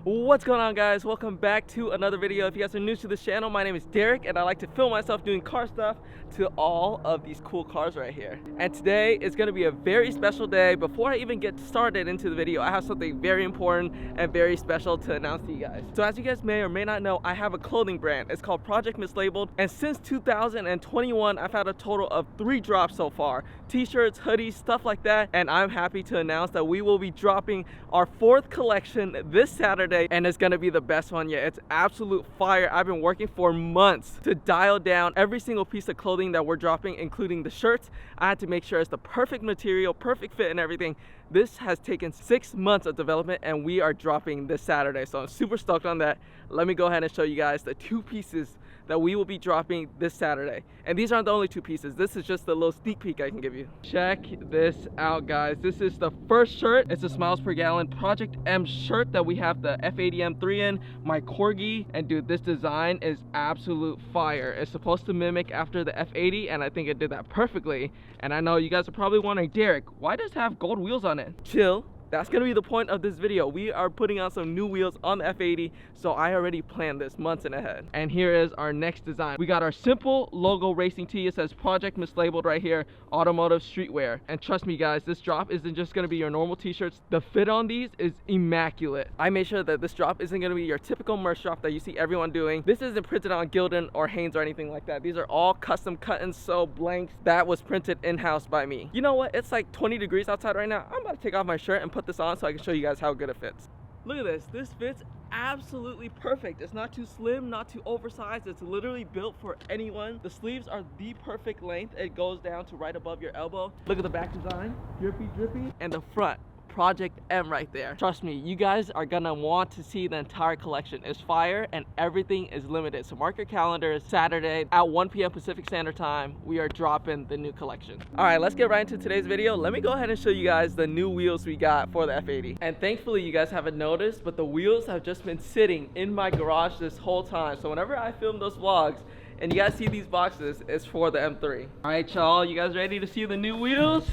What's going on, guys? Welcome back to another video. If you guys are new to this channel, my name is Derek and I like to film myself doing car stuff to all of these cool cars right here. And today is going to be a very special day. Before I even get started into the video, I have something very important and very special to announce to you guys. So as you guys may or may not know, I have a clothing brand. It's called Project Mislabeled, and since 2021 I've had a total of 3 drops so far: t-shirts, hoodies, stuff like that. And I'm happy to announce that we will be dropping our 4th collection this Saturday, and it's gonna be the best one yet. It's absolute fire. I've been working for months to dial down every single piece of clothing that we're dropping, including the shirts. I had to make sure it's the perfect material, perfect fit and everything. This has taken 6 months of development and we are dropping this Saturday, so I'm super stoked on that. Let me go ahead and show you guys the 2 pieces that we will be dropping this Saturday. And these aren't the only 2 pieces. This is just a little sneak peek I can give you. Check this out, guys. This is the first shirt. It's a Smiles Per Gallon Project M shirt that we have the F80 M3 in, my corgi. And dude, this design is absolute fire. It's supposed to mimic after the F80, and I think it did that perfectly. And I know you guys are probably wondering, Derek, why does it have gold wheels on it? Chill. That's gonna be the point of this video. We are putting on some new wheels on the F80, so I already planned this months in ahead. And here is our next design. We got our simple logo racing tee. It says Project Mislabeled right here, automotive streetwear. And trust me, guys, this drop isn't just gonna be your normal t-shirts. The fit on these is immaculate. I made sure that this drop isn't gonna be your typical merch drop that you see everyone doing. This isn't printed on Gildan or Hanes or anything like that. These are all custom cut and sew blanks that was printed in-house by me. You know what? It's like 20 degrees outside right now. I'm about to take off my shirt and put this on so I can show you guys how good it fits. Look at this. This fits absolutely perfect. It's not too slim, not too oversized. It's literally built for anyone. The sleeves are the perfect length. It goes down to right above your elbow. Look at the back design, drippy drippy, and the front, Project M right there. Trust me, you guys are gonna want to see the entire collection. It's fire and everything is limited. So mark your calendars, Saturday at 1 p.m. Pacific Standard Time, we are dropping the new collection. All right, let's get right into today's video. Let me go ahead and show you guys the new wheels we got for the F80. And thankfully you guys haven't noticed, but the wheels have just been sitting in my garage this whole time. So whenever I film those vlogs and you guys see these boxes, it's for the M3. All right, y'all, you guys ready to see the new wheels?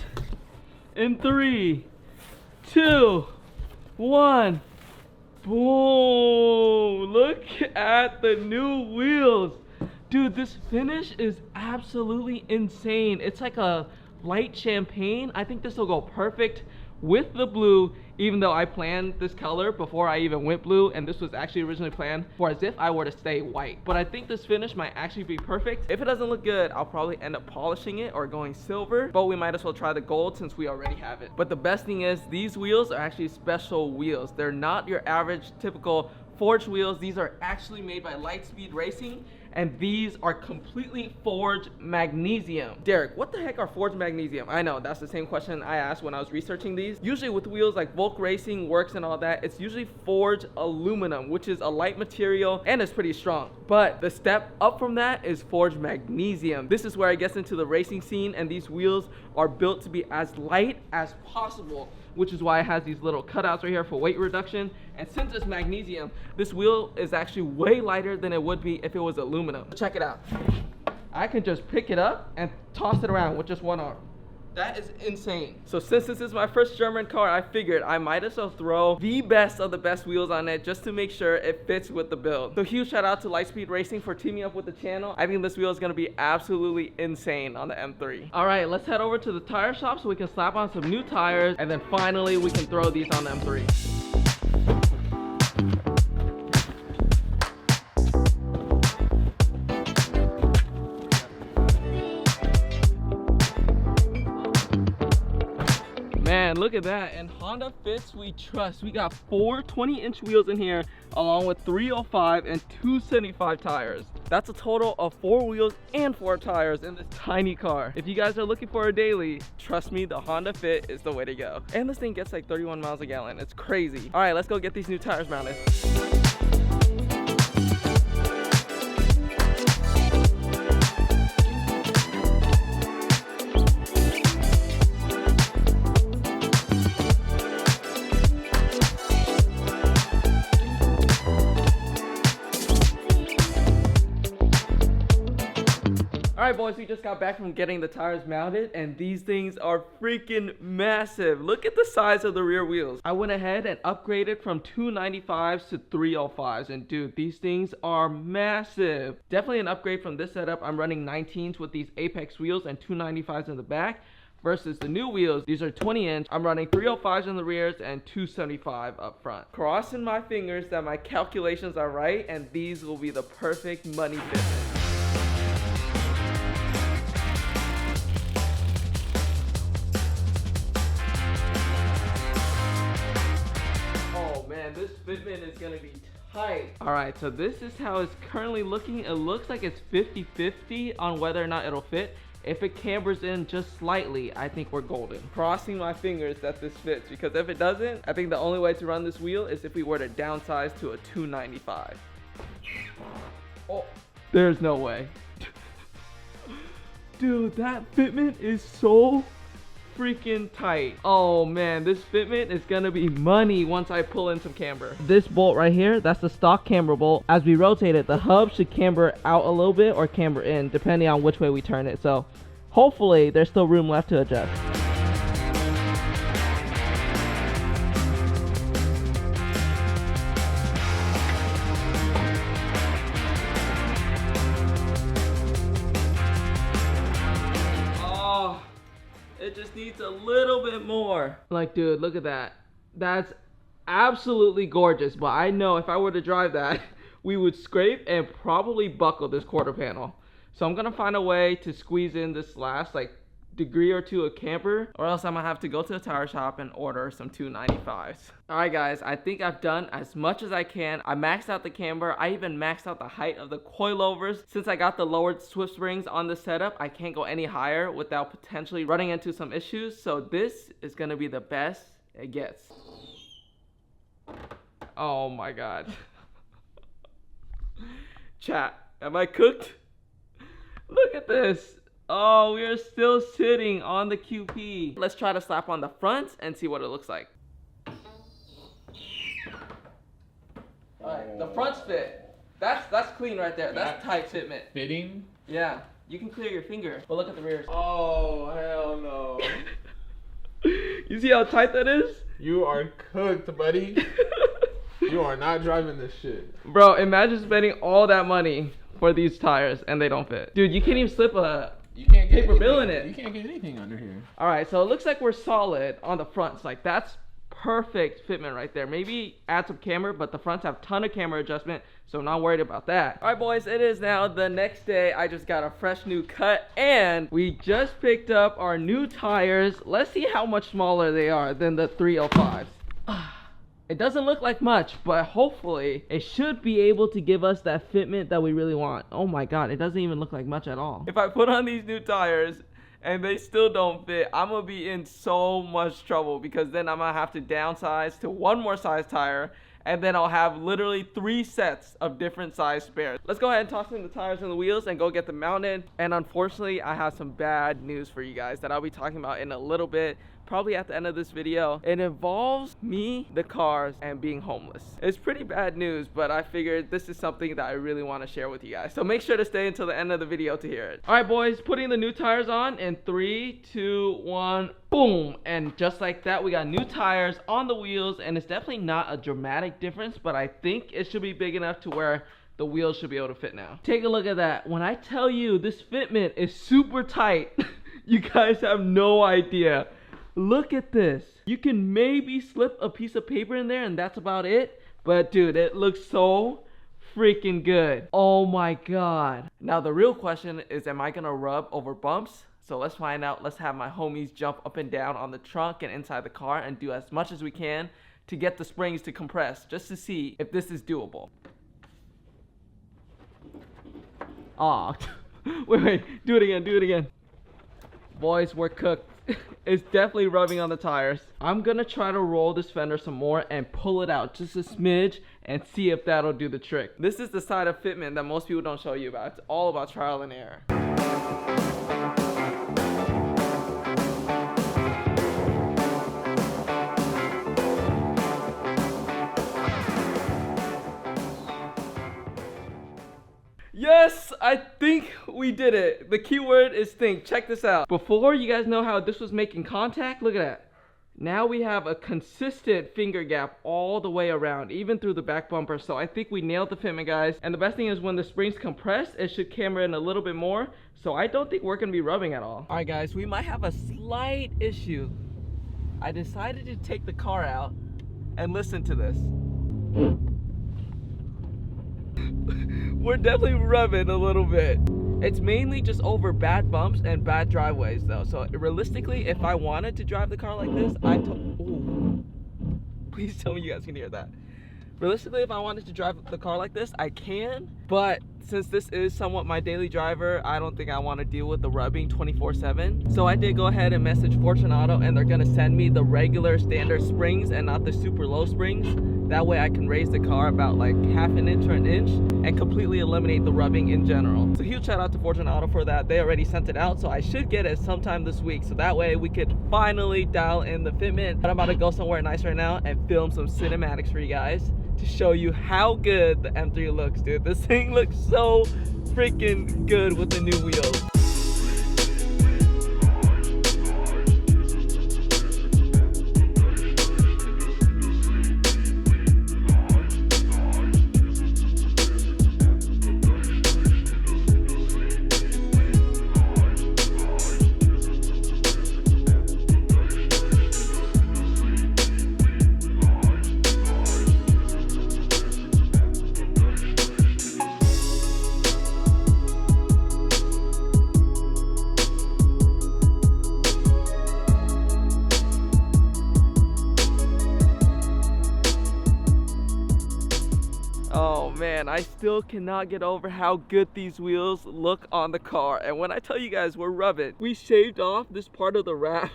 In 3, 2, 1, boom! Look at the new wheels. Dude, this finish is absolutely insane. It's like a light champagne. I think this will go perfect with the blue, even though I planned this color before I even went blue, and this was actually originally planned for as if I were to stay white. But I think this finish might actually be perfect. If it doesn't look good, I'll probably end up polishing it or going silver, but we might as well try the gold since we already have it. But the best thing is these wheels are actually special wheels. They're not your average typical forged wheels. These are actually made by Lightspeed Racing, and these are completely forged magnesium. Derek, what the heck are forged magnesium? I know, that's the same question I asked when I was researching these. Usually with wheels like Volk Racing, Works and all that, it's usually forged aluminum, which is a light material and it's pretty strong. But the step up from that is forged magnesium. This is where it gets into the racing scene, and these wheels are built to be as light as possible, which is why it has these little cutouts right here for weight reduction. And since it's magnesium, this wheel is actually way lighter than it would be if it was aluminum. Check it out. I can just pick it up and toss it around with just one arm. That is insane. So since this is my first German car, I figured I might as well throw the best of the best wheels on it just to make sure it fits with the build. So huge shout out to Lightspeed Racing for teaming up with the channel. I think this wheel is gonna be absolutely insane on the M3. All right, let's head over to the tire shop so we can slap on some new tires, and then finally we can throw these on the M3. Man, look at that. And Honda fits we trust. We got 4 20-inch wheels in here, along with 305 and 275 tires. That's a total of 4 wheels and 4 tires in this tiny car. If you guys are looking for a daily, trust me, the Honda Fit is the way to go. And this thing gets like 31 miles a gallon. It's crazy. All right, let's go get these new tires mounted. All Alright boys, we just got back from getting the tires mounted, and these things are freaking massive. Look at the size of the rear wheels. I went ahead and upgraded from 295s to 305s, and dude, these things are massive. Definitely an upgrade from this setup. I'm running 19s with these Apex wheels and 295s in the back. Versus the new wheels, these are 20-inch. I'm running 305s in the rears and 275 up front. Crossing my fingers that my calculations are right, and these will be the perfect money fitment. Oh man, this fitment is gonna be tight. All right, so this is how it's currently looking. It looks like it's 50-50 on whether or not it'll fit. If it cambers in just slightly, I think we're golden. Crossing my fingers that this fits, because if it doesn't, I think the only way to run this wheel is if we were to downsize to a 295. Oh, there's no way. Dude, that fitment is so freaking tight. Oh man, this fitment is gonna be money once I pull in some camber. This bolt right here, that's the stock camber bolt. As we rotate it, the hub should camber out a little bit or camber in, depending on which way we turn it. So hopefully there's still room left to adjust. It just needs a little bit more. Like, dude, look at that. That's absolutely gorgeous. But I know if I were to drive that, we would scrape and probably buckle this quarter panel. So I'm gonna find a way to squeeze in this last like degree or two of camber, or else I'm gonna have to go to the tire shop and order some 295s. All right guys, I think I've done as much as I can. I maxed out the camber. I even maxed out the height of the coilovers. Since I got the lowered Swift springs on the setup, I can't go any higher without potentially running into some issues. So this is gonna be the best it gets. Oh my God. Chat, am I cooked? Look at this. Oh, we are still sitting on the QP. Let's try to slap on the fronts and see what it looks like. Alright, the fronts fit. That's clean right there. That's tight fitment. Fitting? Yeah, you can clear your finger. But look at the rears. Oh, hell no. You see how tight that is? You are cooked, buddy. You are not driving this shit. Bro, imagine spending all that money for these tires and they don't fit. Dude, you can't even slip a paper bill in it. You can't get anything under here. All right, so it looks like we're solid on the fronts. Like, that's perfect fitment right there. Maybe add some camber, but the fronts have a ton of camber adjustment, so I'm not worried about that. All right, boys, it is now the next day. I just got a fresh new cut, and we just picked up our new tires. Let's see how much smaller they are than the 305s. It doesn't look like much, but hopefully it should be able to give us that fitment that we really want. Oh my God, it doesn't even look like much at all. If I put on these new tires and they still don't fit, I'm gonna be in so much trouble, because then I'm gonna have to downsize to one more size tire, and then I'll have literally 3 sets of different size spares. Let's go ahead and toss in the tires and the wheels and go get them mounted. And unfortunately, I have some bad news for you guys that I'll be talking about in a little bit, probably at the end of this video. It involves me, the cars, and being homeless. It's pretty bad news, but I figured this is something that I really want to share with you guys. So make sure to stay until the end of the video to hear it. All right, boys, putting the new tires on in 3, 2, 1, boom. And just like that, we got new tires on the wheels, and it's definitely not a dramatic difference, but I think it should be big enough to where the wheels should be able to fit now. Take a look at that. When I tell you this fitment is super tight, you guys have no idea. Look at this. You can maybe slip a piece of paper in there and that's about it. But dude, it looks so freaking good. Oh my God. Now the real question is, am I gonna rub over bumps? So let's find out. Let's have my homies jump up and down on the trunk and inside the car and do as much as we can to get the springs to compress, just to see if this is doable. Aw. Wait, do it again. Boys, we're cooked. It's definitely rubbing on the tires. I'm gonna try to roll this fender some more and pull it out just a smidge and see if that'll do the trick. This is the side of fitment that most people don't show you about. It's all about trial and error. Yes, I think we did it. The keyword is think. Check this out. Before, you guys know how this was making contact? Look at that. Now we have a consistent finger gap all the way around, even through the back bumper. So I think we nailed the fitment, guys. And the best thing is when the springs compress, it should camber in a little bit more. So I don't think we're gonna be rubbing at all. All right, guys, we might have a slight issue. I decided to take the car out and listen to this. We're definitely rubbing a little bit. It's mainly just over bad bumps and bad driveways though. So realistically, if I wanted to drive the car like this, ooh, please tell me you guys can hear that. Realistically, if I wanted to drive the car like this, I can, but since this is somewhat my daily driver, I don't think I want to deal with the rubbing 24/7. So I did go ahead and message Fortunato, and they're gonna send me the regular standard springs and not the super low springs. That way I can raise the car about like half an inch or an inch and completely eliminate the rubbing in general. So huge shout out to Fortunato for that. They already sent it out, so I should get it sometime this week. So that way we could finally dial in the fitment. But I'm about to go somewhere nice right now and film some cinematics for you guys to show you how good the M3 looks, dude. This thing looks so freaking good with the new wheels. Oh man, I still cannot get over how good these wheels look on the car. And when I tell you guys we're rubbing, we shaved off this part of the wrap.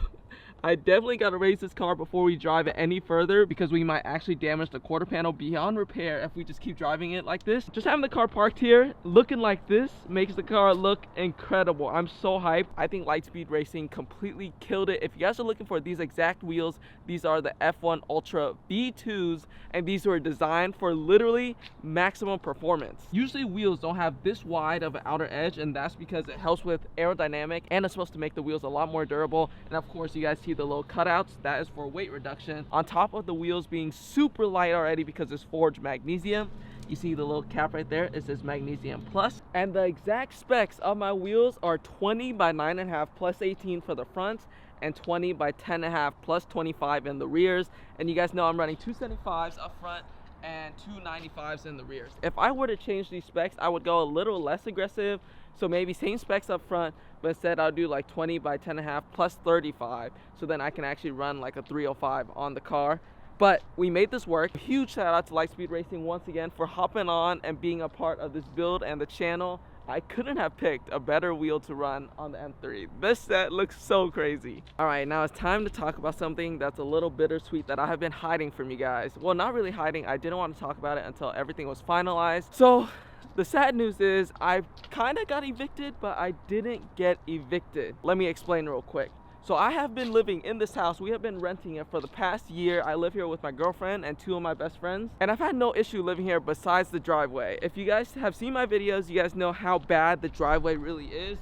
I definitely got to raise this car before we drive it any further because we might actually damage the quarter panel beyond repair if we just keep driving it like this. Just having the car parked here looking like this makes the car look incredible. I'm so hyped. I think Lightspeed Racing completely killed it. If you guys are looking for these exact wheels, these are the F1 Ultra V2s, and these were designed for literally maximum performance. Usually wheels don't have this wide of an outer edge, and that's because it helps with aerodynamic, and it's supposed to make the wheels a lot more durable. And of course, you guys see the little cutouts, that is for weight reduction. On top of the wheels being super light already because it's forged magnesium, you see the little cap right there, it says magnesium plus. And the exact specs of my wheels are 20 by 9.5 plus 18 for the fronts, and 20 by 10.5 plus 25 in the rears. And you guys know I'm running 275s up front and 295s in the rears. If I were to change these specs, I would go a little less aggressive. So maybe same specs up front, but instead I'll do like 20 by 10.5 plus 35. So then I can actually run like a 305 on the car. But we made this work. Huge shout out to Lightspeed Racing once again for hopping on and being a part of this build and the channel. I couldn't have picked a better wheel to run on the M3. This set looks so crazy. All right, now it's time to talk about something that's a little bittersweet that I have been hiding from you guys. Well, not really hiding. I didn't want to talk about it until everything was finalized. So the sad news is I kind of got evicted, but I didn't get evicted. Let me explain real quick. So I have been living in this house. We have been renting it for the past year. I live here with my girlfriend and two of my best friends. And I've had no issue living here besides the driveway. If you guys have seen my videos, you guys know how bad the driveway really is.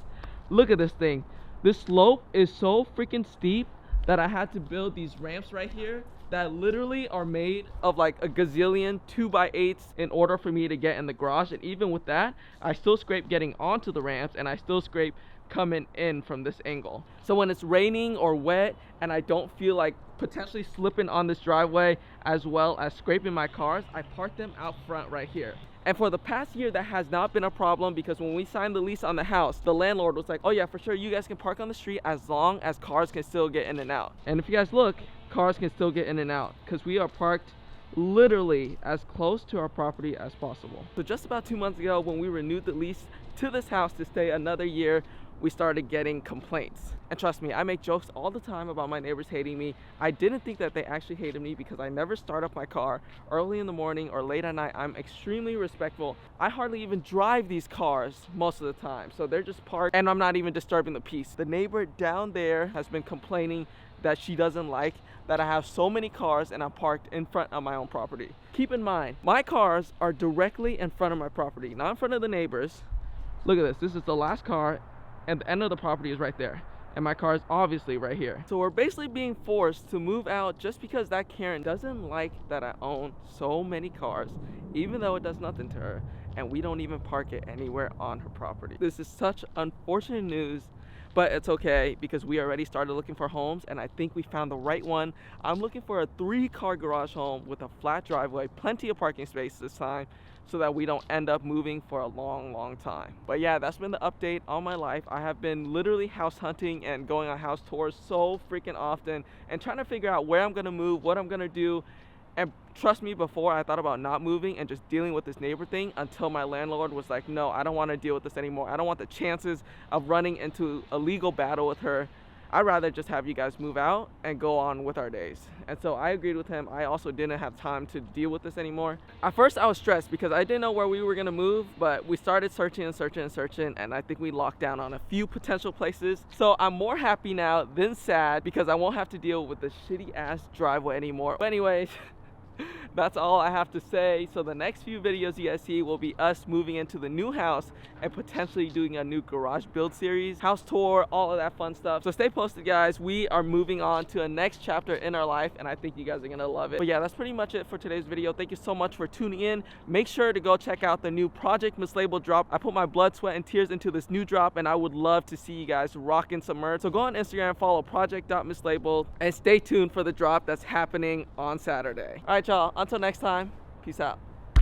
Look at this thing. This slope is so freaking steep that I had to build these ramps right here that literally are made of like a gazillion 2x8s in order for me to get in the garage. And even with that, I still scrape getting onto the ramps, and I still scrape coming in from this angle. So when it's raining or wet and I don't feel like potentially slipping on this driveway as well as scraping my cars, I park them out front right here. And for the past year, that has not been a problem because when we signed the lease on the house, the landlord was like, oh yeah, for sure, you guys can park on the street as long as cars can still get in and out. And if you guys look, cars can still get in and out because we are parked literally as close to our property as possible. So just about 2 months ago, when we renewed the lease to this house to stay another year, we started getting complaints. And trust me, I make jokes all the time about my neighbors hating me. I didn't think that they actually hated me because I never start up my car early in the morning or late at night. I'm extremely respectful. I hardly even drive these cars most of the time. So they're just parked and I'm not even disturbing the peace. The neighbor down there has been complaining that she doesn't like that I have so many cars and I'm parked in front of my own property. Keep in mind, my cars are directly in front of my property, not in front of the neighbors, Look at this. This is the last car, and the end of the property is right there. And my car is obviously right here. So we're basically being forced to move out just because that Karen doesn't like that I own so many cars, even though it does nothing to her, and we don't even park it anywhere on her property. This is such unfortunate news, but it's okay because we already started looking for homes, and I think we found the right one. I'm looking for a 3-car garage home with a flat driveway, plenty of parking space this time, so that we don't end up moving for a long time. But yeah, that's been the update on my life. I have been literally house hunting and going on house tours so freaking often and trying to figure out where I'm gonna move, what I'm gonna do. And trust me, before I thought about not moving and just dealing with this neighbor thing until my landlord was like, no, I don't want to deal with this anymore. I don't want the chances of running into a legal battle with her. I'd rather just have you guys move out and go on with our days. And so I agreed with him. I also didn't have time to deal with this anymore. At first I was stressed because I didn't know where we were gonna move, but we started searching, and I think we locked down on a few potential places. So I'm more happy now than sad because I won't have to deal with the shitty ass driveway anymore. But anyways, that's all I have to say. So the next few videos you guys see will be us moving into the new house and potentially doing a new garage build series, house tour, all of that fun stuff. So stay posted, guys. We are moving on to a next chapter in our life, and I think you guys are gonna love it. But yeah, that's pretty much it for today's video. Thank you so much for tuning in. Make sure to go check out the new Project Mislabeled drop. I put my blood, sweat, and tears into this new drop, and I would love to see you guys rocking some merch. So go on Instagram, follow project.mislabeled, and stay tuned for the drop that's happening on Saturday. All right, y'all. Until next time, peace out.